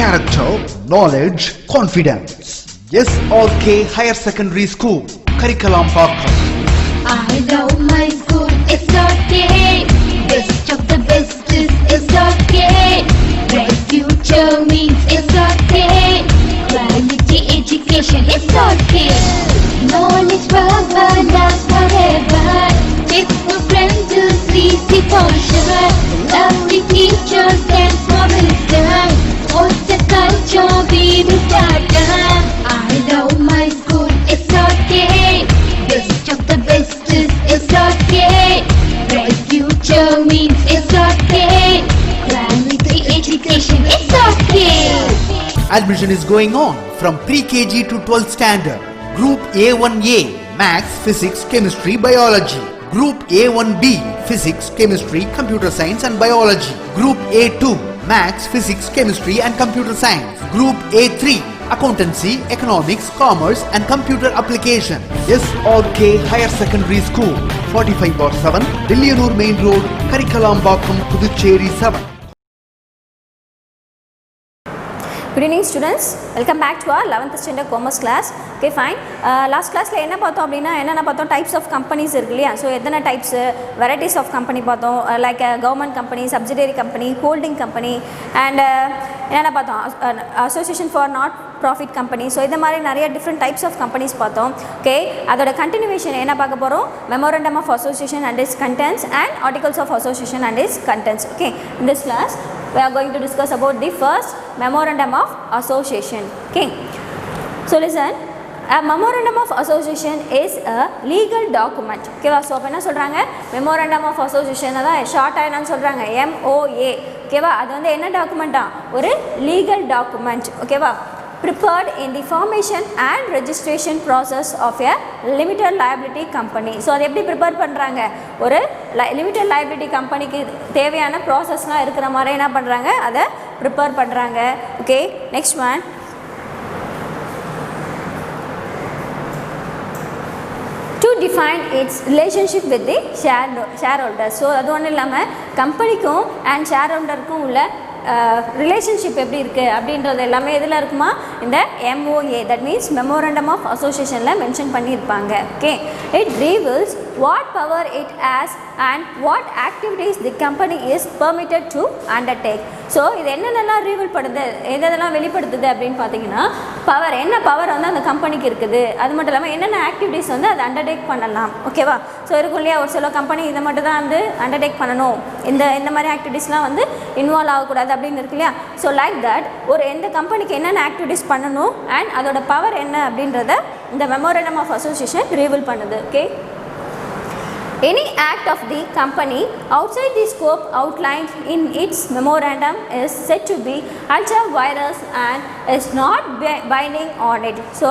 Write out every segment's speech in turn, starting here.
character, knowledge, confidence. SRK Higher Secondary School, Karikalampakkam. I love my school, SRK. Best of the best is SRK. Bright future means SRK. Quality education, SRK. Knowledge forever, love forever. Textbook friends will see for sure. Lovely teachers can promise them. What's the culture we will start? I love my school, SRK. Best of the best is SRK. Bright future means SRK. Quality education, SRK. Admission is going on from pre-KG to 12th standard. Group A1A, Maths, Physics, Chemistry, Biology. Group A1B, Physics, Chemistry, Computer Science and Biology. Group A2, Maths, Physics, Chemistry and Computer Science. Group A3, Accountancy, Economics, Commerce and Computer Application. SRK Higher Secondary School, 45/7, Dilliyanur Main Road, Karikalampakkam, Puducherry 7. Good evening students, welcome back to our 11th standard commerce class. Okay, fine. Last class la enna pathom appadina enna pathom types of companies irukliya. So edana types varieties of company pathom like a government company, subsidiary company, holding company and enna pathom association for not profit company. So idha mari nariya different types of companies pathom. Okay, adoda continuation enna paaka porom memorandum of association and its contents and articles of association and its contents. Okay, in this class we are going to discuss about the first memorandum of association. Okay, so listen, a memorandum of association is a legal document. Okay, so appo enna solranga memorandum of association adha short ah enna solranga MOA. Okay va, adu vandu enna document ah oru legal document. Okay va, prepared in the formation and registration process of a limited liability company. So adu eppadi prepare பண்றாங்க, ஒரு limited liability company க்கு தேவையான processலாம் இருக்கிற மாதிரி என்ன பண்றாங்க, அத prepare பண்றாங்க. Okay, next one, to define its relationship with the shareholders. So அது ஒன்றும் இல்லாமல் கம்பெனிக்கும் அண்ட் ஷேர் ஹோல்டருக்கும் உள்ள ரிலேஷன்ஷிப் எப்படி இருக்குது அப்படின்றது எல்லாமே எதில் இருக்குமா, இந்த MOA, that means memorandum of அசோசியேஷனில் மென்ஷன் பண்ணியிருப்பாங்க. Okay, it reveals what power it has and what activities the company is permitted to undertake. So இது என்னென்னலாம் ரீவீல் பண்ணுது, எதெல்லாம் வெளிப்படுத்துது அப்படின்னு பார்த்தீங்கன்னா, பவர், என்ன பவர் வந்து அந்த கம்பெனிக்கு இருக்குது, அது மட்டும் இல்லாமல் என்னென்ன ஆக்டிவிட்டீஸ் வந்து அதை அண்டர்டேக் பண்ணலாம். ஓகேவா, ஸோ இருக்கும் இல்லையா ஒரு சில கம்பெனி இதை மட்டும் தான் வந்து அண்டர்டேக் பண்ணணும், இந்த மாதிரி ஆக்டிவிட்டீஸ்லாம் வந்து இன்வால்வ் ஆகக்கூடாது அப்படின்னு இருக்கு இல்லையா. ஸோ லைக் தட் ஒரு எந்த கம்பெனிக்கு என்னென்ன ஆக்டிவிட்டீஸ் பண்ணணும் அண்ட் அதோட பவர் என்ன அப்படின்றத இந்த மெமோரண்டம் ஆஃப் அசோசியேஷன் ரீவீல் பண்ணுது. Okay, any act of the company outside the scope outlined in its memorandum is said to be ultra virus and is not binding on it. So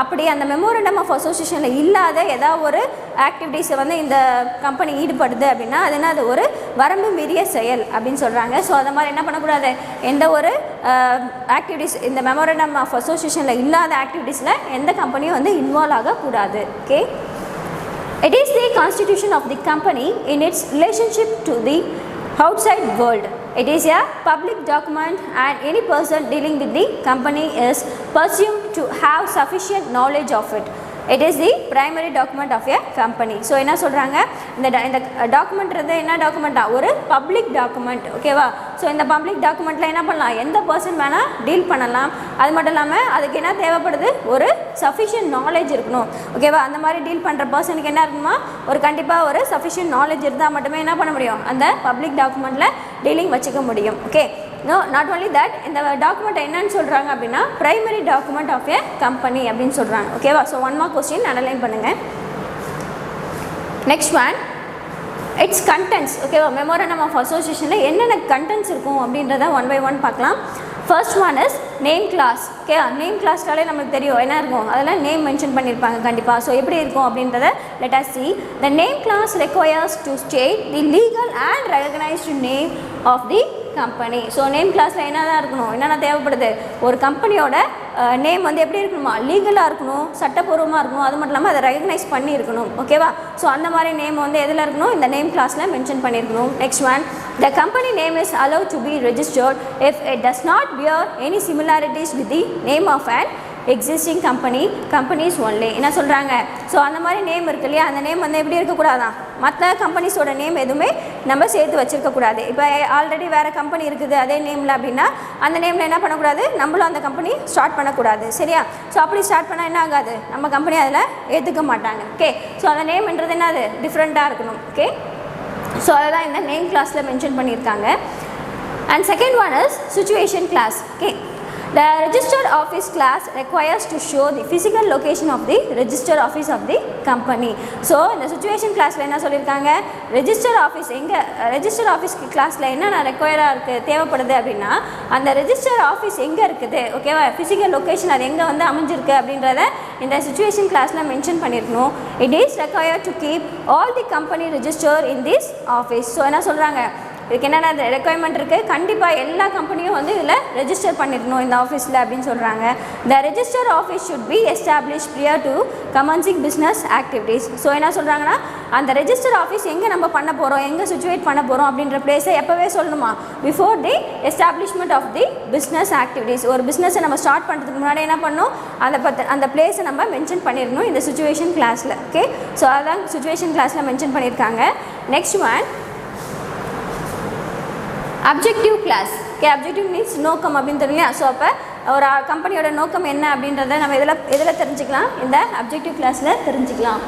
அப்படி அந்த memorandum of அசோசியேஷனில் இல்லாத ஏதாவது ஒரு ஆக்டிவிட்டீஸை வந்து இந்த company ஈடுபடுது அப்படின்னா அது என்ன, அது ஒரு வரம்பு மீறிய செயல் அப்படின்னு சொல்கிறாங்க. ஸோ அது மாதிரி என்ன பண்ணக்கூடாது, எந்த ஒரு ஆக்டிவிட்டீஸ் இந்த மெமோரண்டம் ஆஃப் அசோசியேஷனில் இல்லாத ஆக்டிவிட்டீஸில் எந்த கம்பெனியும் வந்து இன்வால்வ் ஆகக்கூடாது. Okay, it is the constitution of the company in its relationship to the outside world. It is a public document and any person dealing with the company is presumed to have sufficient knowledge of it. It is the primary document of a company. So என்ன சொல்கிறாங்க, இந்த டாக்குமெண்ட்றது என்ன டாக்குமெண்ட்டா, ஒரு public document. ஓகேவா, so இந்த public டாக்குமெண்ட்டில் என்ன பண்ணலாம், எந்த பர்சன் வேணால் டீல் பண்ணலாம். அது மட்டும் இல்லாமல் அதுக்கு என்ன தேவைப்படுது, ஒரு சஃபிஷியன்ட் நாலேஜ் இருக்கணும். ஓகேவா, அந்த மாதிரி டீல் பண்ணுற பர்சனுக்கு என்ன இருக்குமா, ஒரு கண்டிப்பாக ஒரு சஃபிஷியன்ட் நாலேஜ் இருந்தால் மட்டுமே என்ன பண்ண முடியும், அந்த பப்ளிக் டாக்குமெண்ட்டில் டீலிங் வச்சுக்க முடியும். Okay, no, not only that, இந்த டாக்குமெண்ட் என்னன்னு சொல்கிறாங்க அப்படின்னா primary document of a company அப்படின்னு சொல்கிறாங்க. ஓகேவா, so one mark question underline பண்ணுங்கள். Next one, it's contents. ஓகேவா, மெமோரண்டம் ஆஃப் அசோசியேஷனில் என்னென்ன கண்டென்ட்ஸ் இருக்கும் அப்படின்றத ஒன் பை ஒன் பார்க்கலாம். First one is name clause. Okay, name கிளாஸ்னாலே நமக்கு தெரியும் என்ன இருக்கும், அதில் நேம் மென்ஷன் பண்ணியிருப்பாங்க கண்டிப்பாக. ஸோ எப்படி இருக்கும் அப்படின்றத let us see. The name class requires to state the legal and recognized name of the company. So name கிளாஸில் என்ன தான் இருக்கணும், என்னென்ன தேவைப்படுது, ஒரு கம்பெனியோட நேம் வந்து எப்படி இருக்கணுமா, லீகலாக இருக்கணும், சட்டப்பூர்வமாக இருக்கணும், அது மட்டும் இல்லாமல் அதை ரெகக்னைஸ் பண்ணி இருக்கணும். ஓகேவா, ஸோ அந்த மாதிரி நேம் வந்து எதில் இருக்கணும், இந்த நேம் கிளாஸில் மென்ஷன் பண்ணியிருக்கணும். Next one, The company name is allowed to be registered if it does not bear any similarities with the name of an existing companies only. என்ன சொல்கிறாங்க? ஸோ அந்த மாதிரி நேம் இருக்கு இல்லையா, அந்த நேம் வந்து எப்படி இருக்கக்கூடாதான், மற்ற கம்பெனிஸோட நேம் எதுவுமே நம்ம சேர்த்து வச்சுருக்கக்கூடாது. இப்போ ஆல்ரெடி வேறு கம்பெனி இருக்குது அதே நேமில் அப்படின்னா அந்த நேமில் என்ன பண்ணக்கூடாது, நம்மளும் அந்த கம்பெனி ஸ்டார்ட் பண்ணக்கூடாது. சரியா? ஸோ அப்படி ஸ்டார்ட் பண்ணால் என்ன ஆகாது, நம்ம கம்பெனி அதில் ஏற்றுக்க மாட்டாங்க. ஓகே, ஸோ அந்த நேம்ன்றது என்னது, டிஃப்ரெண்ட்டாக இருக்கணும். ஓகே, ஸோ அதுதான் இந்த நேம் கிளாஸில் மென்ஷன் பண்ணியிருக்காங்க. And second one is situation clause. Okay, the registered office class requires to show the physical location of the registered office of the company. So இந்த situation classல என்ன சொல்லியிருக்காங்க, registered office எங்கே, registered office classல என்ன ரெக்வயராக இருக்குது தேவைப்படுது அப்படின்னா அந்த registered office எங்கே இருக்குது, ஓகேவா, physical location அது எங்கே வந்து அமைஞ்சிருக்கு அப்படின்றத இந்த situation classல மென்ஷன் பண்ணியிருக்கணும். It is required to keep all the company registered in this office. So என்ன சொல்கிறாங்க, இதுக்கு என்னென்ன ரெக்குவயர்மெண்ட் இருக்குது, கண்டிப்பாக எல்லா கம்பெனியும் வந்து இதில் ரெஜிஸ்டர் பண்ணிடணும் இந்த ஆஃபீஸில் அப்படின்னு சொல்கிறாங்க. த register office should be establish prior to commencing business activities. So என்ன சொல்கிறாங்கன்னா அந்த ரெஜிஸ்டர் ஆஃபீஸ் எங்கே நம்ம பண்ண போகிறோம், எங்கே சிச்சுவேட் பண்ண போகிறோம் அப்படின்ற பிளேஸை எப்போவே சொல்லணுமா, before the establishment of the business activities. ஒரு பிஸ்னஸை நம்ம ஸ்டார்ட் பண்ணுறதுக்கு முன்னாடி என்ன பண்ணணும், அந்த பிளேஸை நம்ம மென்ஷன் பண்ணிடணும் இந்த சிச்சுவேஷன் கிளாஸில். ஓகே, ஸோ அதான் சிச்சுவேஷன் கிளாஸில் மென்ஷன் பண்ணியிருக்காங்க. Next one objective clause. Okay, objective means நோக்கம் அப்படின்னு தெரியலையா. ஸோ அப்போ ஒரு கம்பெனியோட நோக்கம் என்ன அப்படின்றத நம்ம எதில் தெரிஞ்சுக்கலாம், இந்த அப்ஜெக்டிவ் கிளாஸில் தெரிஞ்சுக்கலாம்.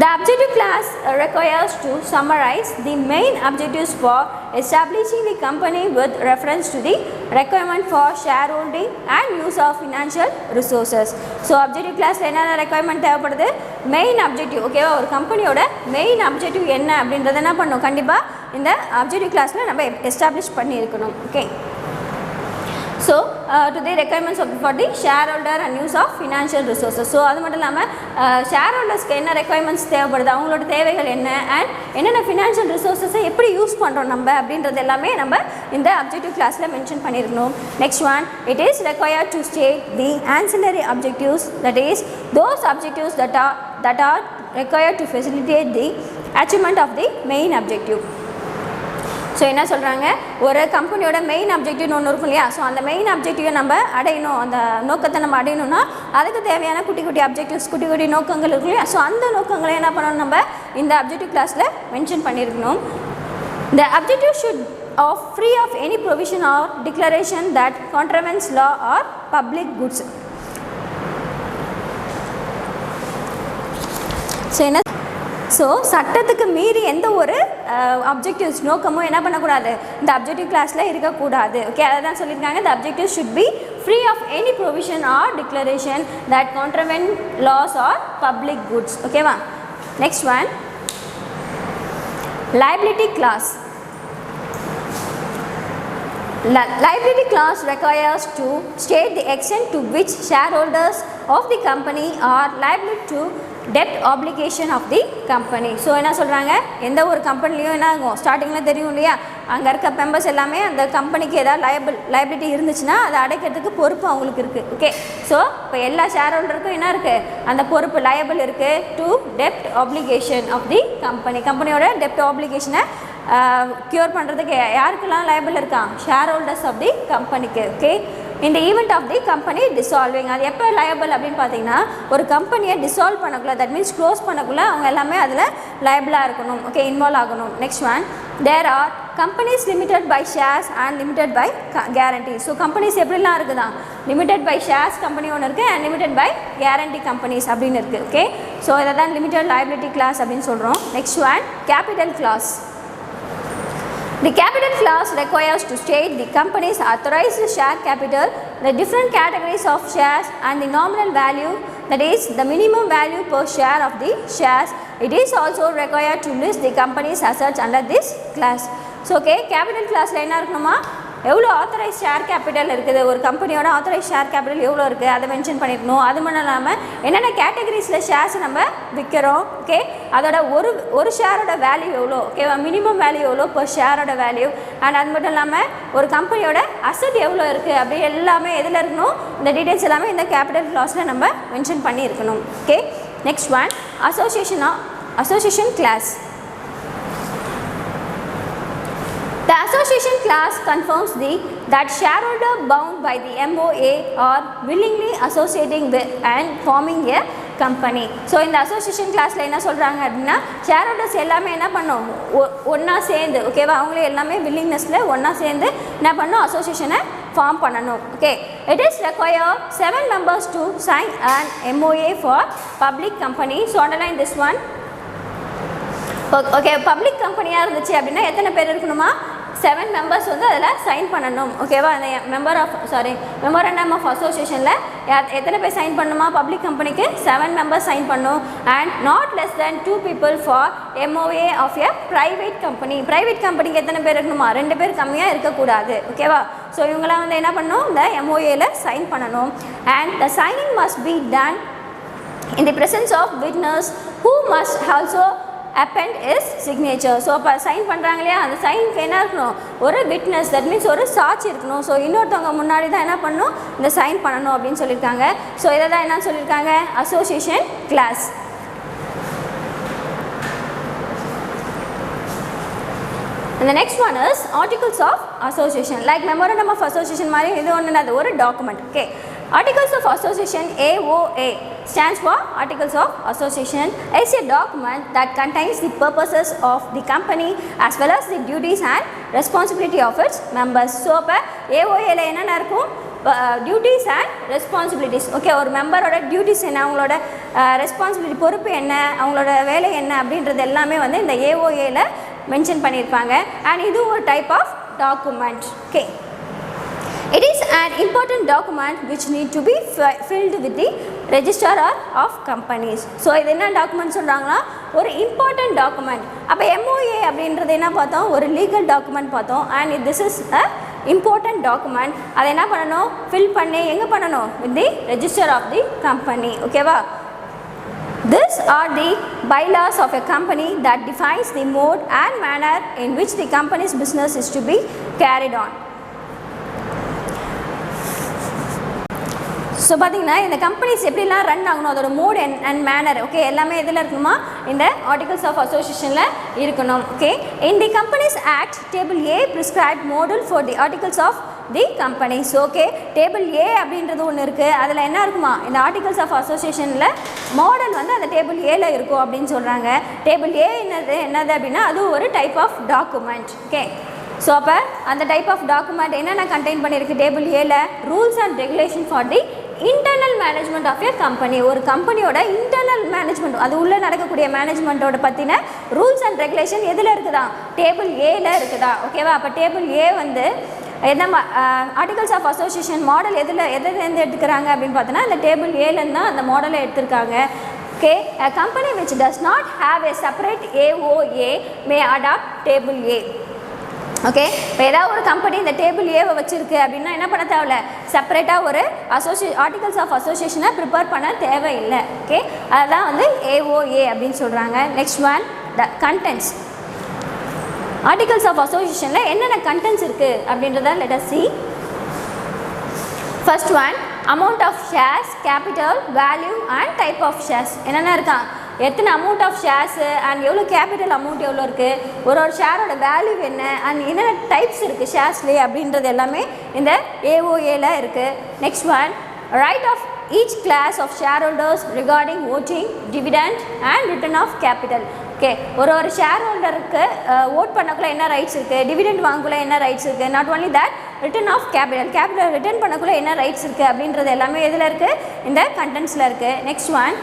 The objective class requires to summarize the main objectives for establishing the company with reference to the requirement for shareholding and use of financial resources. So objective classல என்னென்ன ரெக்குவயர்மெண்ட் தேவைப்படுது, மெயின் அப்ஜெக்டிவ். ஓகேவா, ஒரு கம்பெனியோட main objective என்ன அப்படின்றத என்ன பண்ணணும், கண்டிப்பாக இந்த அப்ஜெக்டிவ் கிளாஸில் நம்ம எஸ்டாப்ளிஷ் பண்ணியிருக்கணும். Okay, so to the requirements for the shareholder and use of financial resources. So அது மட்டும் இல்லாமல் ஷேர் ஹோல்டர்ஸ்க்கு என்ன ரெக்குவயர்மெண்ட்ஸ் தேவைப்படுது, அவங்களோட தேவைகள் என்ன, அண்ட் என்னென்ன ஃபினான்ஷியல் ரிசோர்ஸஸை எப்படி யூஸ் பண்ணுறோம் நம்ம அப்படின்றது எல்லாமே நம்ம இந்த அப்ஜெக்டிவ் கிளாஸில் மென்ஷன் பண்ணியிருக்கணும். Next one, it is required to state the ancillary objectives, that is those objectives that are required to facilitate the achievement of the main objective. So என்ன சொல்கிறாங்க, ஒரு கம்பெனியோட மெயின் அப்ஜெக்டிவ்னு ஒன்று இருக்கும் இல்லையா. ஸோ அந்த மெயின் அப்ஜெக்டிவை நம்ம அடையணும், அந்த நோக்கத்தை நம்ம அடையணும்னா அதுக்கு தேவையான குட்டி குட்டி அப்ஜெக்டிவ்ஸ், குட்டி குட்டி நோக்கங்கள் இருக்கும் இல்லையா. ஸோ அந்த நோக்கங்களை என்ன பண்ணணும், நம்ம இந்த அப்ஜெக்டிவ் கிளாஸில் மென்ஷன் பண்ணியிருக்கணும். The objective should of free of any provision or declaration that contravenes law or public goods. So என்ன, ஸோ சட்டத்துக்கு மீறி எந்த ஒரு அப்ஜெக்டிவ்ஸ் நோக்கமும் என்ன பண்ணக்கூடாது, இந்த அப்ஜெக்டிவ் கிளாஸில் இருக்கக்கூடாது. ஓகே, அதை தான் சொல்லியிருக்காங்க. The objective should be free of any provision or declaration that contravene laws or public goods. ஓகேவா. Next one, liability clause. Liability clause requires to state the extent to which shareholders of the company are liable to debt obligation of the company. So என்ன சொல்கிறாங்க, எந்த ஒரு கம்பெனிலையும் என்ன ஆகும், ஸ்டார்டிங்கில் தெரியும் இல்லையா, அங்கே இருக்க மெம்பர்ஸ் எல்லாமே அந்த கம்பெனிக்கு ஏதாவது லைபிலிட்டி இருந்துச்சுன்னா அதை அடைக்கிறதுக்கு பொறுப்பு அவங்களுக்கு இருக்குது. ஓகே, ஸோ இப்போ எல்லா ஷேர் ஹோல்டருக்கும் என்ன இருக்குது, அந்த பொறுப்பு லயபிள் இருக்குது டு டெப்ட் ஆப்ளிகேஷன் ஆஃப் தி கம்பெனி. கம்பெனியோட டெப்ட் ஆப்ளிகேஷனை க்யூர் பண்ணுறதுக்கு யாருக்கெல்லாம் லயபிள் இருக்கான், ஷேர் ஹோல்டர்ஸ் ஆஃப் தி கம்பெனிக்கு. ஓகே, இந்த event of the company dissolving, அது எப்போ லயபிள் அப்படின்னு பார்த்தீங்கன்னா ஒரு கம்பெனியை டிசால்வ் பண்ணக்குள்ள, தட் மீன்ஸ் க்ளோஸ் பண்ணக்குள்ள அவங்க எல்லாமே அதில் லயபிளாக இருக்கணும். ஓகே, இன்வால்வ் ஆகணும். Next one, there are companies limited by shares and limited by guarantee. So companies எப்படிலாம் இருக்குதான், லிமிடெட் பை ஷேர்ஸ் கம்பெனி ஒன்று இருக்குது and limited by guarantee companies அப்படின்னு இருக்குது. ஓகே, ஸோ இதை தான் லிமிடெட் லயபிலிட்டி கிளாஸ் அப்படின்னு சொல்கிறோம். Next one, capital clause. The capital clause requires to state the company's authorized share capital, the different categories of shares and the nominal value, that is the minimum value per share of the shares. It is also required to list the company's assets under this class. So okay, capital class என்ன இருக்கணுமா, எவ்வளோ authorise share capital இருக்குது, ஒரு கம்பெனியோட authorise share capital எவ்வளோ இருக்குது அதை mention பண்ணியிருக்கணும். அது மட்டும் இல்லாமல் என்னென்ன கேட்டகரிஸில் ஷேர்ஸை நம்ம விற்கிறோம், ஓகே, அதோட ஒரு ஷேரோட வேல்யூ எவ்வளோ, ஓகேவா, மினிமம் வேல்யூ எவ்வளோ per ஷேரோட வேல்யூ, அண்ட் அது மட்டும் இல்லாமல் ஒரு கம்பெனியோட அசட் எவ்வளோ இருக்குது அப்படி எல்லாமே எதில் இருக்கணும், இந்த டீட்டெயில்ஸ் எல்லாமே இந்த கேபிட்டல் கிளாஸில் நம்ம மென்ஷன் பண்ணியிருக்கணும். Okay, next one, association clause. The association clause confirms that shareholder bound by the MOA are willingly associating with and forming a company. So இந்த அசோசியேஷன் கிளாஸில் என்ன சொல்கிறாங்க அப்படின்னா ஷேர்ஹோல்டர்ஸ் எல்லாமே என்ன பண்ணோம் ஒன்றா சேர்ந்து ஓகேவா அவங்களே எல்லாமே வில்லிங்னஸில் ஒன்றா சேர்ந்து என்ன பண்ணணும் அசோசியேஷனை ஃபார்ம் பண்ணணும். Okay it is require 7 members to sign an MOA for public company. So underline this one. Okay public கம்பெனியாக இருந்துச்சு அப்படின்னா எத்தனை பேர் இருக்கணுமா 7 members வந்து அதில் சைன் பண்ணணும். ஓகேவா அந்த மெமரண்டம் ஆஃப் அசோசியேஷனில் எத்தனை பேர் சைன் பண்ணணுமா பப்ளிக் கம்பெனிக்கு 7 members சைன் பண்ணணும். And not less than 2 people for MOA of a private company. Private கம்பெனிக்கு எத்தனை பேர் இருக்கணுமா 2 பேர் கம்மியாக இருக்கக்கூடாது. ஓகேவா ஸோ இவங்களாம் வந்து என்ன பண்ணணும் இந்த MOAல சைன் பண்ணணும். And the signing must be done in the presence of witness who must also append is signature. So இப்போ சைன் பண்ணுறாங்க இல்லையா அந்த சைனுக்கு என்ன இருக்கணும் ஒரு விட்னஸ் தட் மீன்ஸ் ஒரு சாட்சி இருக்கணும். ஸோ இன்னொருத்தவங்க முன்னாடி தான் என்ன பண்ணணும் இந்த சைன் பண்ணணும் அப்படின்னு சொல்லியிருக்காங்க. ஸோ இதை தான் என்ன சொல்லியிருக்காங்க association clause. And the next one is articles of association. Like memorandum of association மாதிரி இது ஒன்று அது ஒரு document. Okay Articles of Association AOA stands for Articles of Association is a document that contains the purposes of the company as well as the duties and responsibility of its members. So அப்போ AOA ல என்னென்ன இருக்கும் duties and responsibilities. Okay ஒரு மெம்பரோட duties என்ன அவங்களோட responsibility பொறுப்பு என்ன அவங்களோட வேலை என்ன அப்படின்றது எல்லாமே வந்து இந்த AOAல மென்ஷன் பண்ணியிருப்பாங்க. அண்ட் இது ஒரு type of document. Okay It is an important document which need to be filled with the registrar of companies. So இது என்ன டாக்குமெண்ட் சொல்கிறாங்கன்னா ஒரு இம்பார்ட்டன்ட் டாக்குமெண்ட். அப்போ MOA அப்படின்றது என்ன பார்த்தோம் ஒரு லீகல் டாக்குமெண்ட் பார்த்தோம். And this is a important document. அதை என்ன பண்ணணும் ஃபில் பண்ணி எங்கே பண்ணணும் with the register of the company. ஓகேவா These are the bylaws of a company that defines the mode and manner in which the company's business is to be carried on. So பார்த்தீங்கன்னா இந்த companies எப்படிலாம் run ஆகணும் அதோட mode and manor okay எல்லாமே எதில் இருக்கணுமா இந்த ஆர்டிகல்ஸ் ஆஃப் அசோசியேஷனில் இருக்கணும். Okay in the companies act table A prescribed model for the articles of the companies. Okay table A அப்படின்றது ஒன்று இருக்குது அதில் என்ன இருக்குமா இந்த ஆர்டிகல்ஸ் ஆஃப் அசோசியேஷனில் மாடல் வந்து அந்த டேபிள் Aல இருக்கும் அப்படின்னு சொல்கிறாங்க. டேபிள் A என்னது அப்படின்னா அது ஒரு type of document. Okay so அப்போ அந்த டைப் ஆஃப் டாக்குமெண்ட் என்னென்ன கண்டெயின் பண்ணியிருக்கு டேபிள் Aல rules and regulation for the internal management of a company. ஒரு கம்பெனியோட இன்டர்னல் மேனேஜ்மெண்ட் அது உள்ளே நடக்கக்கூடிய மேனேஜ்மெண்ட்டோட பற்றின ரூல்ஸ் அண்ட் ரெகுலேஷன் எதில் இருக்குதா டேபிள் Aல இருக்குதா. ஓகேவா அப்போ டேபிள் A வந்து என்ன ஆர்டிகல்ஸ் ஆஃப் அசோசியேஷன் மாடல் எதுலேருந்து எடுத்துக்கிறாங்க அப்படின்னு பார்த்தோன்னா இந்த டேபிள் Aலேருந்து தான் அந்த மாடலை எடுத்திருக்காங்க. Okay, a company which does not have a separate AOA may adopt table A. Okay இப்போ ஏதாவது ஒரு கம்பெனி இந்த டேபிள் ஏவை வச்சுருக்கு அப்படின்னா என்ன பண்ண தேவையில்ல செப்பரேட்டாக ஒரு ஆர்டிகல்ஸ் ஆஃப் அசோசியேஷனை ப்ரிப்பேர் பண்ண தேவையில்லை. ஓகே அதுதான் வந்து AOA அப்படின்னு சொல்கிறாங்க. Next one the contents. Articles of அசோசியேஷனில் என்னென்ன கண்டென்ட்ஸ் இருக்குது அப்படின்றத let us see. First one amount of shares capital value and type of shares என்னென்ன இருக்கான் எத்தனை அமௌண்ட் ஆஃப் ஷேர்ஸு அண்ட் எவ்வளோ கேபிட்டல் அமௌண்ட் எவ்வளோ இருக்குது ஒரு ஷேரோட வேல்யூ என்ன அண்ட் என்னென்ன டைப்ஸ் இருக்குது ஷேர்ஸ்லேயே அப்படின்றது எல்லாமே இந்த AOAல இருக்குது. Next one right of each class of share holders regarding voting dividend and return of capital. Okay ஒரு ஷேர் ஹோல்டருக்கு ஓட் பண்ணக்குள்ள என்ன ரைட்ஸ் இருக்குது டிவிடெண்ட் வாங்கக்குள்ள என்ன ரைட்ஸ் இருக்குது not only that return of capital return பண்ணக்குள்ள என்ன ரைட்ஸ் இருக்குது அப்படின்றது எல்லாமே எதில் இருக்குது இந்த கண்டென்ட்ஸில் இருக்குது. Next one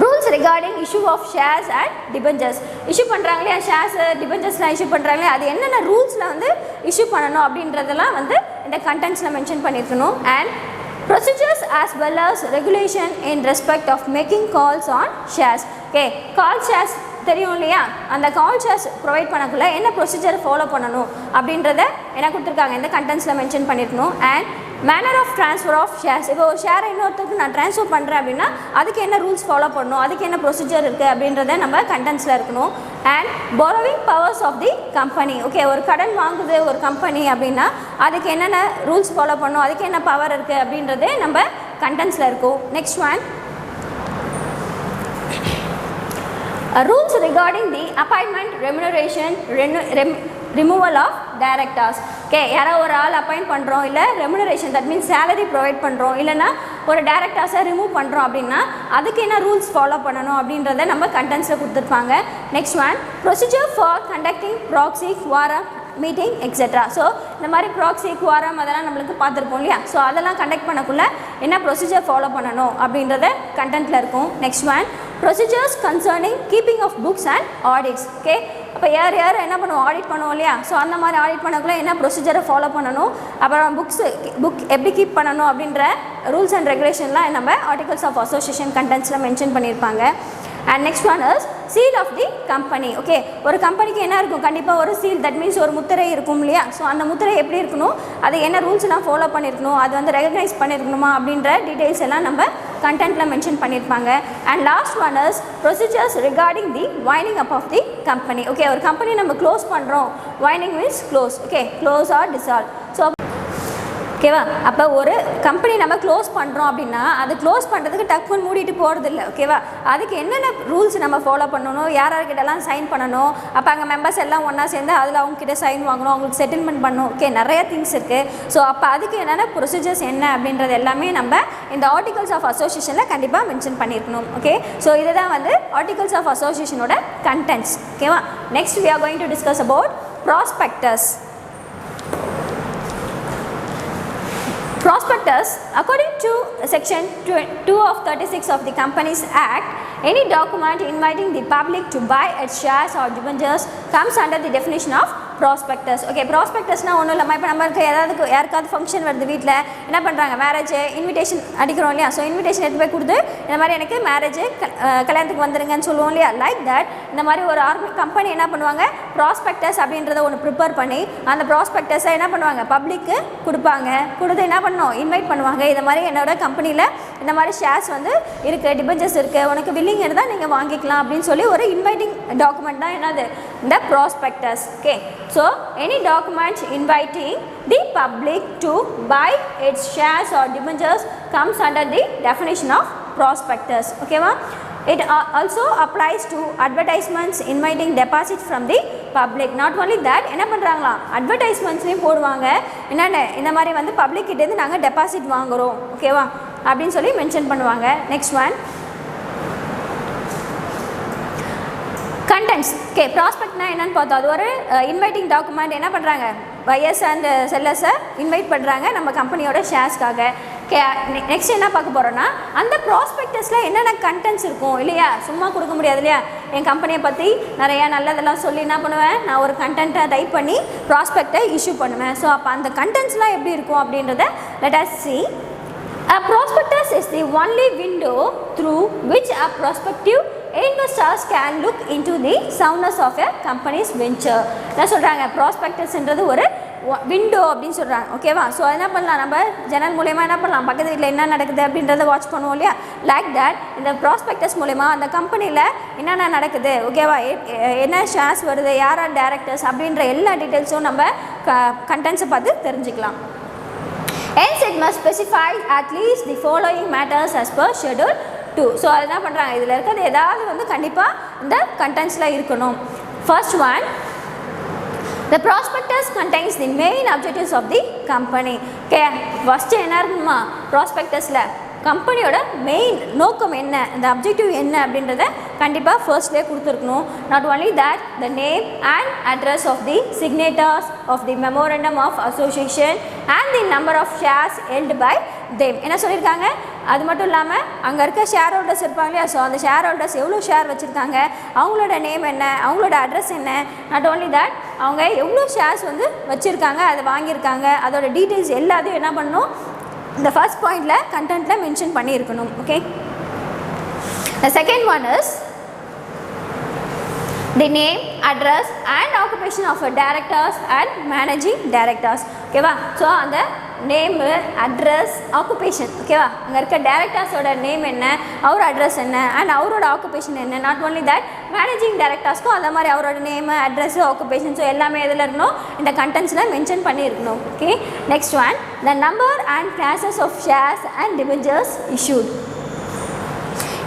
rules regarding issue of shares and debentures. Issue பண்ணுறாங்களே ஷேர்ஸ் டிபெஞ்சர்ஸ்லாம் இஷ்யூ பண்ணுறாங்களே அது என்னென்ன ரூல்ஸில் வந்து இஷ்யூ பண்ணணும் அப்படின்றதெல்லாம் வந்து இந்த கண்டென்ட்ஸில் மென்ஷன் பண்ணியிருக்கணும். And procedures as well as regulation in respect of making calls on shares. Okay, call shares தெரியும் இல்லையா அந்த கால் ஷேர்ஸ் ப்ரொவைட் பண்ணக்குள்ள என்ன ப்ரொசீஜர் ஃபாலோ பண்ணணும் அப்படின்றத என்ன கொடுத்துருக்காங்க இந்த கண்டென்ட்ஸில் மென்ஷன் பண்ணியிருக்கணும். And manner of transfer of shares இப்போ ஒரு ஷேரை இன்னொருத்தருக்கு நான் ட்ரான்ஸ்ஃபர் பண்ணுறேன் அப்படின்னா அதுக்கு என்ன ரூல்ஸ் ஃபாலோ பண்ணணும் அதுக்கு என்ன ப்ரொசீஜர் இருக்குது அப்படின்றத நம்ம கண்டென்ட்ஸில் இருக்கணும். And borrowing powers of the company. Okay ஒரு கடன் வாங்குது ஒரு கம்பெனி அப்படின்னா அதுக்கு என்னென்ன ரூல்ஸ் ஃபாலோ பண்ணணும் அதுக்கு என்ன பவர் இருக்குது அப்படின்றதே நம்ம கண்டென்ட்ஸில் இருக்கும். Next one rules regarding the appointment remuneration removal of directors. Okay, யாரோ ஒரு ஆள் அப்பாயிண்ட் பண்ணுறோம், இல்லை ரெமுனரேஷன் தட் மீன்ஸ் சேலரி ப்ரொவைட் பண்ணுறோம், இல்லைனா ஒரு டைரக்டர்ஸை ரிமூவ் பண்ணுறோம் அப்படின்னா அதுக்கு என்ன ரூல்ஸ் ஃபாலோ பண்ணணும் அப்படின்றத நம்ம கண்டென்ட்ஸில் கொடுத்துருப்பாங்க. Next one, procedure for conducting proxy quorum meeting etcetera. So இந்த மாதிரி ப்ராக்ஸி குவாரம் அதெல்லாம் நம்மளுக்கு பார்த்துருப்போம் இல்லையா. ஸோ அதெல்லாம் கண்டக்ட் பண்ணக்குள்ள என்ன ப்ரொசீஜர் ஃபாலோ பண்ணணும் அப்படின்றத கண்டென்ட்டில் இருக்கும். Next one, procedures concerning keeping of books and audits. Okay, அப்போ யார் என்ன பண்ணுவோம், ஆடிட் பண்ணுவோம் இல்லையா. ஸோ அந்த மாதிரி ஆடிட் பண்ணக்குள்ள என்ன ப்ரொசீஜரை ஃபாலோ பண்ணணும், அப்புறம் புக் எப்படி கீப் பண்ணணும் அப்படின்ற ரூல்ஸ் அண்ட் ரெகுலேஷன்லாம் நம்ம ஆர்டிகல்ஸ் ஆஃப் அசோசியேஷன் கண்டென்ட்ஸில் மென்ஷன் பண்ணியிருப்பாங்க. And next one is seal of the company. Okay, ஒரு கம்பெனிக்கு என்ன இருக்கும், கண்டிப்பாக ஒரு சீல் தட் மீன்ஸ் ஒரு முத்திரை இருக்கும் இல்லையா. ஸோ அந்த முத்திரை எப்படி இருக்கணும், அது என்ன ரூல்ஸ்லாம் ஃபாலோ பண்ணியிருக்கணும், அது வந்து ரெகக்னைஸ் பண்ணியிருக்கணுமா அப்படின்ற டீட்டெயில்ஸ் எல்லாம் நம்ம கண்டென்ட்டில் மென்ஷன் பண்ணியிருப்பாங்க. And last one is procedures regarding the winding up of the company. Okay, ஒரு கம்பெனி நம்ம க்ளோஸ் பண்ணுறோம், winding means close. Okay, close or dissolve. So ஓகேவா, அப்போ ஒரு கம்பெனி நம்ம க்ளோஸ் பண்ணுறோம் அப்படின்னா அது க்ளோஸ் பண்ணுறதுக்கு டக்குன்னு மூடிட்டு போகிறது இல்லை. ஓகேவா, அதுக்கு என்னென்ன ரூல்ஸ் நம்ம ஃபாலோ பண்ணணும், யார்கிட்டலாம் சைன் பண்ணணும், அப்போ அங்கே மெம்பர்ஸ் எல்லாம் ஒன்றா சேர்ந்து அதில் அவங்ககிட்ட சைன் வாங்கணும், அவங்களுக்கு செட்டில்மெண்ட் பண்ணணும். ஓகே, நிறைய திங்ஸ் இருக்குது. ஸோ அப்போ அதுக்கு என்னென்ன ப்ரொசீஜர்ஸ் என்ன அப்படின்றது எல்லாமே நம்ம இந்த ஆர்டிகல்ஸ் ஆஃப் அசோசியேஷனில் கண்டிப்பாக மென்ஷன் பண்ணியிருக்கணும். ஓகே, ஸோ இதுதான் வந்து ஆர்டிகல்ஸ் ஆஃப் அசோசியேஷனோட கண்டென்ட்ஸ். ஓகேவா, next we are going to discuss about prospectus. Prospectus, according to section 2 of 36 of the Companies Act, any document inviting the public to buy its shares or debentures comes under the definition of prospectus. Okay, ப்ராஸ்பெக்டஸ்னால் ஒன்றும் இல்லாமல் இப்போ நம்மளுக்கு யாருக்காவது function வருது, வீட்டில் என்ன பண்ணுறாங்க, மேரேஜ் இன்விடேஷன் அடிக்கிறோம் இல்லையா. ஸோ இன்விடேஷன் எடுத்து போய் கொடுத்து இந்த மாதிரி எனக்கு மேரேஜ் கல்யாணத்துக்கு வந்துருங்கன்னு சொல்லுவோம் இல்லையா. லைக் தட் இந்த மாதிரி ஒரு கம்பெனி என்ன பண்ணுவாங்க, ப்ராஸ்பெக்டஸ் அப்படின்றத ஒன்று ப்ரிப்பேர் பண்ணி அந்த ப்ராஸ்பெக்டஸை என்ன பண்ணுவாங்க, பப்ளிக்கு கொடுப்பாங்க. கொடுத்து என்ன பண்ணணும், இன்வைட் பண்ணுவாங்க. இந்த மாதிரி என்னோட கம்பெனியில் இந்த மாதிரி ஷேர்ஸ் வந்து இருக்குது, டிபெஞ்சர்ஸ் இருக்குது, உனக்கு வில்லிங் இருந்தால் நீங்கள் வாங்கிக்கலாம் அப்படின்னு சொல்லி ஒரு இன்வைட்டிங் டாக்குமெண்ட் தான் என்னது, இந்த prospectus. Okay, so any document inviting the public to buy its shares or debentures comes under the definition of prospectus. Okay va, it also applies to advertisements inviting deposit from the public. Not only that, என்ன பண்றாங்களா, அட்வர்டைஸ்மெண்ட்ஸ்லையும் போடுவாங்க, என்னென்ன இந்த மாதிரி வந்து public கிட்டேருந்து நாங்கள் deposit வாங்குகிறோம் ஓகேவா அப்படின்னு சொல்லி மென்ஷன் பண்ணுவாங்க. Next one, contents. ஓகே, ப்ராஸ்பெக்ட்னா என்னன்னு பார்த்தோம், அது ஒரு இன்வைட்டிங் டாக்குமெண்ட். என்ன பண்ணுறாங்க, பையர்ஸ் அண்ட் செல்லர்ஸை இன்வைட் பண்ணுறாங்க நம்ம கம்பெனியோட ஷேர்ஸ்க்காக. ஓகே, நெக்ஸ்ட் என்ன பார்க்க போகிறோன்னா, அந்த ப்ராஸ்பெக்டஸில் என்னென்ன கண்டென்ட்ஸ் இருக்கும் இல்லையா, சும்மா கொடுக்க முடியாது இல்லையா. என் கம்பெனியை பற்றி நிறையா நல்லதெல்லாம் சொல்லி என்ன பண்ணுவேன், நான் ஒரு கண்டென்ட்டை டைப் பண்ணி ப்ராஸ்பெக்டை இஷ்யூ பண்ணுவேன். ஸோ அப்போ அந்த கண்டென்ட்ஸ்லாம் எப்படி இருக்கும் அப்படின்றத let us see. A prospectus is the only window through which a prospective investors can look into the soundness of a company's venture. என்ன சொல்கிறாங்க, ப்ராஸ்பெக்டஸ்ன்றது ஒரு விண்டோ அப்படின்னு சொல்கிறாங்க. ஓகேவா, ஸோ என்ன பண்ணலாம், நம்ம ஜன்னல் மூலயமா என்ன பண்ணலாம், பக்கத்து வீட்டில் என்ன நடக்குது அப்படின்றத வாட்ச் பண்ணுவோம் இல்லையா. லைக் தட் இந்த ப்ராஸ்பெக்டஸ் மூலயமா அந்த கம்பெனியில் என்னென்ன நடக்குது, ஓகேவா, என்ன ஷேர்ஸ் வருது, யார் ஆர் டேரக்டர்ஸ் அப்படின்ற எல்லா டீட்டெயில்ஸும் நம்ம கண்டென்ட்ஸை பார்த்து தெரிஞ்சுக்கலாம். Hence it must specify at least the following matters as per schedule 2. So அது என்ன பண்ணுறாங்க, இதில் இருக்கிறது ஏதாவது வந்து கண்டிப்பாக இந்த கண்டென்ட்ஸில் இருக்கணும். First one, the prospectus contains the main objectives of the company. Okay, first என்ன இருக்குமா, ப்ராஸ்பெக்டஸில் கம்பெனியோட மெயின் நோக்கம் என்ன, இந்த அப்ஜெக்டிவ் என்ன அப்படின்றத கண்டிப்பாக ஃபர்ஸ்ட்லேயே கொடுத்துருக்கணும். Not only that, the name and address of the signatories of the memorandum of association and the number of shares held by them. என்ன சொல்லியிருக்காங்க, அது மட்டும் இல்லாமல் அங்கே இருக்க ஷேர் ஹோல்டர்ஸ் இருப்பாங்க இல்லையா. ஸோ அந்த ஷேர் ஹோல்டர்ஸ் எவ்வளோ ஷேர் வச்சுருக்காங்க, அவங்களோட நேம் என்ன, அவங்களோட அட்ரஸ் என்ன, நாட் ஓன்லி தட் அவங்க எவ்வளோ ஷேர்ஸ் வந்து வச்சுருக்காங்க, அதை வாங்கியிருக்காங்க, அதோட டீட்டெயில்ஸ் எல்லாத்தையும் என்ன பண்ணணும், இந்த ஃபர்ஸ்ட் பாயிண்டில் கண்டென்ட்டில் மென்ஷன் பண்ணியிருக்கணும். Okay, the second one is the name, address and occupation of directors and managing directors. ஓகேவா, ஸோ அந்த நேமு, அட்ரஸ், ஆக்குபேஷன். ஓகேவா, அங்கே இருக்க டேரக்டர்ஸோட நேம் என்ன, அவர் அட்ரஸ் என்ன அண்ட் அவரோட ஆக்குபேஷன் என்ன. நாட் ஓன்லி தட், மேனேஜிங் டேரக்டர்ஸ்க்கும் அந்த மாதிரி அவரோட நேமு, அட்ரஸ், ஆக்குபேஷன் ஸோ எல்லாமே எதில் இருக்கணும், இந்த கண்டென்ட்ஸில் மென்ஷன் பண்ணியிருக்கணும். Okay, next one, the number and classes of shares and debentures issued.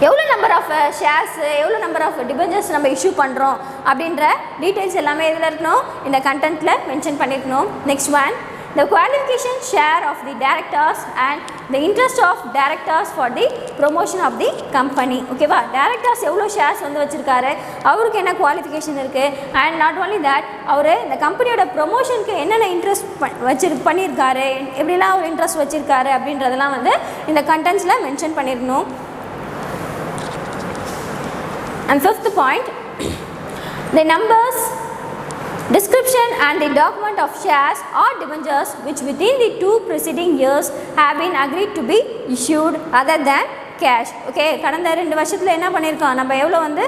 எவ்வளோ நம்பர் ஆஃப் ஷேர்ஸ், எவ்வளோ நம்பர் ஆஃப் டிபெஞ்சர்ஸ் நம்ம இஷ்யூ பண்ணுறோம் அப்படின்ற டீட்டெயில்ஸ் எல்லாமே இதில் இருக்கணும், இந்த கண்டென்ட்டில் மென்ஷன் பண்ணியிருக்கணும். Next one, the qualification share of the directors and the interest of directors for the promotion of the company. ஓகேவா, directors எவ்வளோ ஷேர்ஸ் வந்து வச்சுருக்காரு, அவருக்கு என்ன குவாலிஃபிகேஷன் இருக்குது, அண்ட் நாட் ஓன்லி தட் அவர் இந்த கம்பெனியோட ப்ரொமோஷனுக்கு என்னென்ன இன்ட்ரெஸ்ட் பண்ணியிருக்காரு, எப்படிலாம் அவர் இன்ட்ரெஸ்ட் வச்சுருக்காரு அப்படின்றதெல்லாம் வந்து இந்த கண்டென்ட்ஸில் மென்ஷன் பண்ணியிருக்கணும். And fifth point, the numbers, description and the document of shares or debentures which within the 2 preceding years have been agreed to be issued other than cash. Okay, கடந்த 2 வருஷத்தில் என்ன பண்ணியிருக்கோம், நம்ம எவ்வளோ வந்து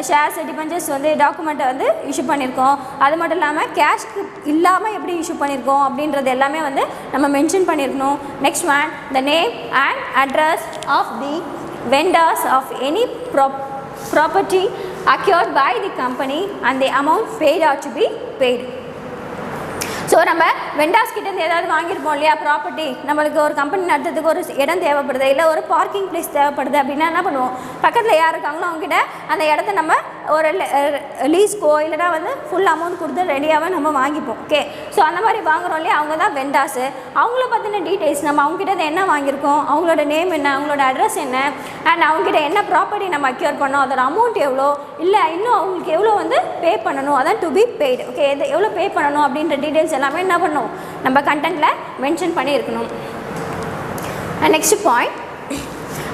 ஷேர்ஸ் டிபெஞ்சர்ஸ் வந்து டாக்குமெண்ட்டை வந்து இஷ்யூ பண்ணியிருக்கோம், அது மட்டும் இல்லாமல் கேஷ்க்கு இல்லாமல் எப்படி இஷ்யூ பண்ணியிருக்கோம் அப்படின்றது எல்லாமே வந்து நம்ம மென்ஷன் பண்ணியிருக்கணும். Next one, the name and address of the vendors of any property acquired by the company and the amount paid or to be paid. So நம்ம வெண்டாஸ் கிட்டேருந்து ஏதாவது வாங்கியிருப்போம் இல்லையா, ப்ராப்பர்ட்டி, நம்மளுக்கு ஒரு கம்பெனி நடத்துறதுக்கு ஒரு இடம் தேவைப்படுது, இல்லை ஒரு பார்க்கிங் பிளேஸ் தேவைப்படுது அப்படின்னா என்ன பண்ணுவோம், பக்கத்தில் யார் இருக்காங்களோ அவங்ககிட்ட அந்த இடத்த நம்ம ஒரு லீஸ்க்கோ இல்லைனா வந்து ஃபுல் அமௌண்ட் கொடுத்து ரெடியாகவே நம்ம வாங்கிப்போம். ஓகே, ஸோ அந்த மாதிரி வாங்குகிறோம் இல்லையா, அவங்க தான் வெண்டாஸு. அவங்கள பற்றின டீட்டெயில்ஸ் நம்ம அவங்ககிட்ட என்ன வாங்கியிருக்கோம், அவங்களோட நேம் என்ன, அவங்களோட அட்ரஸ் என்ன, அண்ட் அவங்ககிட்ட என்ன ப்ராப்பர்ட்டி நம்ம அக்யூர் பண்ணோம், அதோட அமௌண்ட் எவ்வளோ, இல்லை இன்னும் அவங்களுக்கு எவ்வளோ வந்து பே பண்ணணும், அதான் டு பி பெய்டு. ஓகே, எவ்வளோ பே பண்ணணும் அப்படின்ற டீட்டெயில்ஸ் எல்லாமே என்ன பண்ணணும், நம்ம கண்டென்ட்டில் மென்ஷன் பண்ணியிருக்கணும். Next point,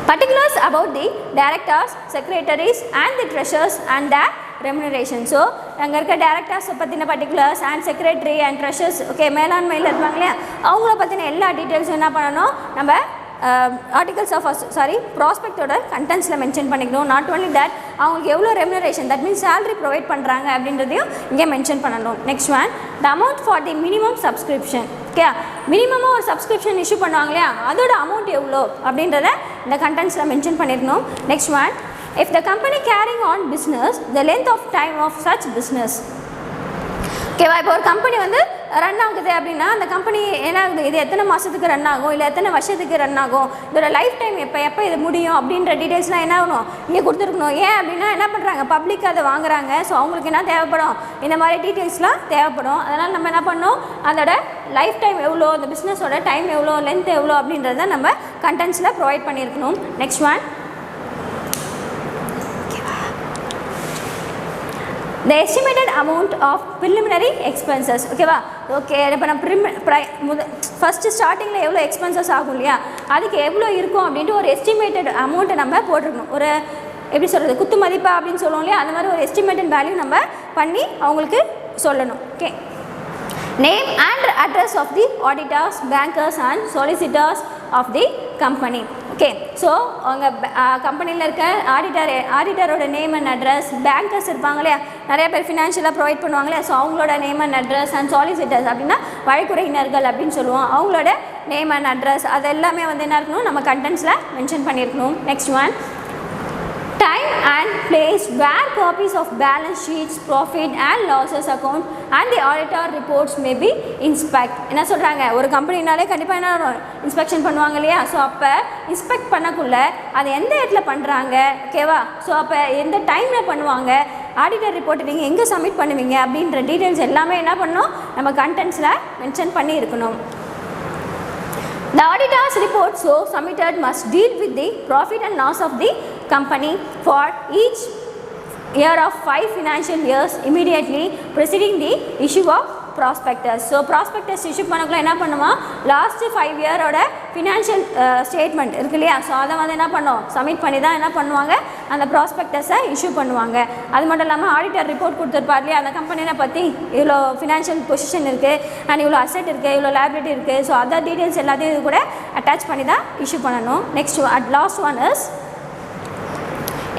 particulars about the directors, secretaries and the treasurers and their remuneration. So அங்கே இருக்க டேரக்டர்ஸை பற்றின particulars and secretary and treasures, okay, மேலாண்மையில் இருப்பாங்க இல்லையா, அவங்கள பற்றின எல்லா டீட்டெயில்ஸும் என்ன பண்ணணும், நம்ம ஆர்டிகல்ஸ் ஆஃப் ப்ராஸ்பெக்டோட கண்டென்ட்ஸில் மென்ஷன் பண்ணிக்கணும். நாட் ஓன்லி தட், அவங்களுக்கு எவ்வளோ remuneration, that means salary provide பண்ணுறாங்க அப்படின்றதையும் இங்கே மென்ஷன் பண்ணணும். Next one, the amount for the minimum subscription. Okay, மினிமமாக ஒரு சப்ஸ்கிரிப்ஷன் இஷ்யூ பண்ணுவாங்க இல்லையா, அதோட அமௌண்ட் எவ்வளோ அப்படின்றத இந்த கண்டென்ட்ஸில் மென்ஷன் பண்ணியிருக்கணும். Next one, if the company carrying on business, the length of time of such business. ஓகேவா, இப்போ ஒரு கம்பெனி வந்து ரன் ஆகுது அப்படின்னா அந்த கம்பெனி என்ன ஆகுது, இது எத்தனை மாதத்துக்கு ரன் ஆகும், இல்லை எத்தனை வருஷத்துக்கு ரன் ஆகும், இதோட லைஃப் டைம் எப்போ இது முடியும் அப்படின்ற டீட்டெயில்ஸ்லாம் என்ன ஆகணும், இங்கே கொடுத்துருக்கணும். ஏன் அப்படின்னா என்ன பண்ணுறாங்க, பப்ளிக் அதை வாங்குறாங்க, ஸோ அவங்களுக்கு என்ன தேவைப்படும், இந்த மாதிரி டீட்டெயில்ஸ்லாம் தேவைப்படும். அதனால் நம்ம என்ன பண்ணோம், அதோட லைஃப் டைம் எவ்வளோ, அந்த பிஸ்னஸோட டைம் எவ்வளோ, லென்த் எவ்வளோ அப்படின்றத நம்ம கண்டென்ட்ஸில் ப்ரொவைட் பண்ணியிருக்கணும். Next one, the estimated amount of preliminary expenses. ஓகேவா, ஓகே, இப்போ நம்ம ஃபஸ்ட்டு ஸ்டார்டிங்கில் எவ்வளோ எக்ஸ்பென்சஸ் ஆகும் இல்லையா, அதுக்கு எவ்வளோ இருக்கும் அப்படின்ட்டு ஒரு எஸ்டிமேட்டட் அமௌண்ட்டை நம்ம போட்டிருக்கணும். ஒரு எப்படி சொல்கிறது, குத்து மதிப்பா அப்படின்னு சொல்லுவோம் இல்லையா, அந்த மாதிரி ஒரு எஸ்டிமேட்டட் வேல்யூ நம்ம பண்ணி அவங்களுக்கு சொல்லணும். Okay, name and address of the auditors, bankers and solicitors of the company. Okay, so அவங்க கம்பெனியில் இருக்க ஆடிட்டரோட நேம் அண்ட் அட்ரஸ், பேங்கர்ஸ் இருப்பாங்க இல்லையா, நிறைய பேர் ஃபினான்ஷியலாக ப்ரொவைட் பண்ணுவாங்க இல்லையா, ஸோ அவங்களோட name and address, and solicitors அப்படின்னா வழக்குரைஞர்கள் அப்படின்னு சொல்லுவோம், அவங்களோட நேம் அண்ட் அட்ரஸ் அது எல்லாமே வந்து என்ன இருக்கணும், நம்ம கண்டென்ட்ஸில் மென்ஷன் பண்ணியிருக்கணும். Next one, time and place where copies of balance sheets, profit and losses account and the auditor reports may be inspect. என்ன சொல்கிறாங்க, ஒரு கம்பெனினாலே கண்டிப்பாக என்ன இன்ஸ்பெக்ஷன் பண்ணுவாங்க இல்லையா, ஸோ அப்போ இன்ஸ்பெக்ட் பண்ணக்குள்ள அது எந்த இடத்துல பண்ணுறாங்க, ஓகேவா, ஸோ அப்போ எந்த டைமில் பண்ணுவாங்க, ஆடிட்டர் ரிப்போர்ட் நீங்கள் எங்கே சப்மிட் பண்ணுவீங்க அப்படின்ற டீட்டெயில்ஸ் எல்லாமே என்ன பண்ணணும், நம்ம கண்டென்ட்ஸில் மென்ஷன் பண்ணி இருக்கணும். The auditor's report so submitted must deal with the profit and loss of the company for each year of 5 financial years immediately preceding the issue of prospectus. So prospectus issue பண்ணக்குள்ள என்ன பண்ணுவோம், last 5 இயரோட financial statement இருக்கு இல்லையா, so அதை வந்து என்ன பண்ணுவோம், submit பண்ணி தான் என்ன பண்ணுவாங்க, அந்த ப்ராஸ்பெக்டஸை இஷ்யூ பண்ணுவாங்க. அது மட்டும் இல்லாமல் ஆடிட்டர் ரிப்போர்ட் கொடுத்துருப்பார் இல்லையா, அந்த கம்பெனியை பற்றி இவ்வளோ ஃபினான்ஷியல் பொசிஷன் இருக்குது அண்ட் இவ்வளோ அசெட் இருக்குது, இவ்வளோ லைபிலிட்டி இருக்குது, ஸோ அதர் டீட்டெயில்ஸ் எல்லாத்தையும் இது கூட அட்டாச் பண்ணி தான் இஷ்யூ பண்ணணும். Next last one is,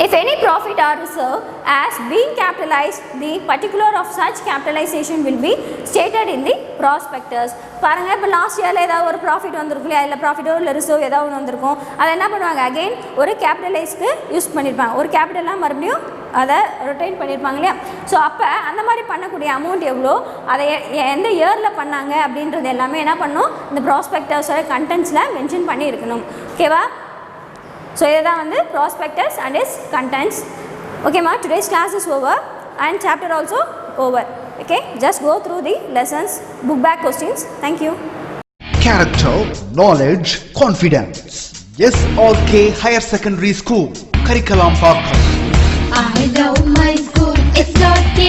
if any profit or reserve as being capitalized, the particular of such capitalization will be stated in the prospectus. பாருங்க, இப்போ லாஸ்ட் இயரில் ஏதாவது ஒரு ப்ராஃபிட் வந்திருக்கும் இல்லையா, இல்லை ப்ராஃபிட்டோ இல்லை ரிசர்வ் ஏதாவது ஒன்று வந்திருக்கும், அதை என்ன பண்ணுவாங்க, அகெயின் ஒரு கேபிட்டலைஸ்க்கு யூஸ் பண்ணியிருப்பாங்க, ஒரு கேபிட்டலாக மறுபடியும் அதை ரொட்டேட் பண்ணியிருப்பாங்க இல்லையா, ஸோ அப்போ அந்த மாதிரி பண்ணக்கூடிய அமௌண்ட் எவ்வளோ, அதை எந்த இயரில் பண்ணாங்க அப்படின்றது எல்லாமே என்ன பண்ணணும், இந்த ப்ராஸ்பெக்டஸோட கண்டென்ட்ஸில் மென்ஷன் பண்ணி இருக்கணும். ஓகேவா, ஸோ இதுதான் வந்து ப்ராஸ்பெக்டஸ் அண்ட் இஸ் கண்டென்ட்ஸ். ஓகேம்மா, today's class is over and chapter also over. Okay, just go through the lessons, book back questions. Thank you. Character, knowledge, confidence. SRK Higher Secondary School, Karikalampakam. I love my school, SRK.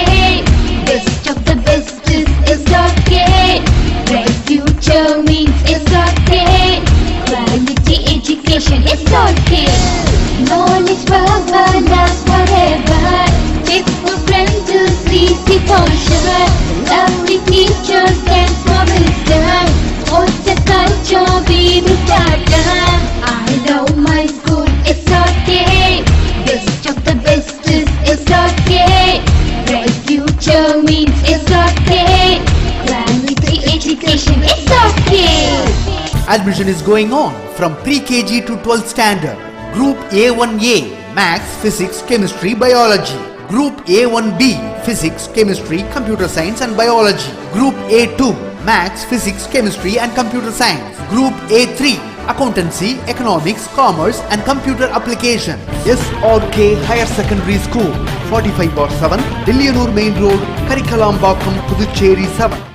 Best of the best is SRK. Bright future means SRK. Quality education, SRK. Knowledge power lasts forever. Faithful friends to see the culture. Lovely teachers and promise them. What's the culture we will start? I love my school, SRK. Best of the best is SRK. Bright future means SRK. Quality education, SRK. Admission is going on from pre-KG to 12th standard. Group A1A, Maths, Physics, Chemistry, Biology. Group A1B, Physics, Chemistry, Computer Science and Biology. Group A2, Maths, Physics, Chemistry and Computer Science. Group A3, Accountancy, Economics, Commerce and Computer Application. SRK Higher Secondary School, 45/7, Dillianur Main Road, Karikalampakam, Puducherry 7.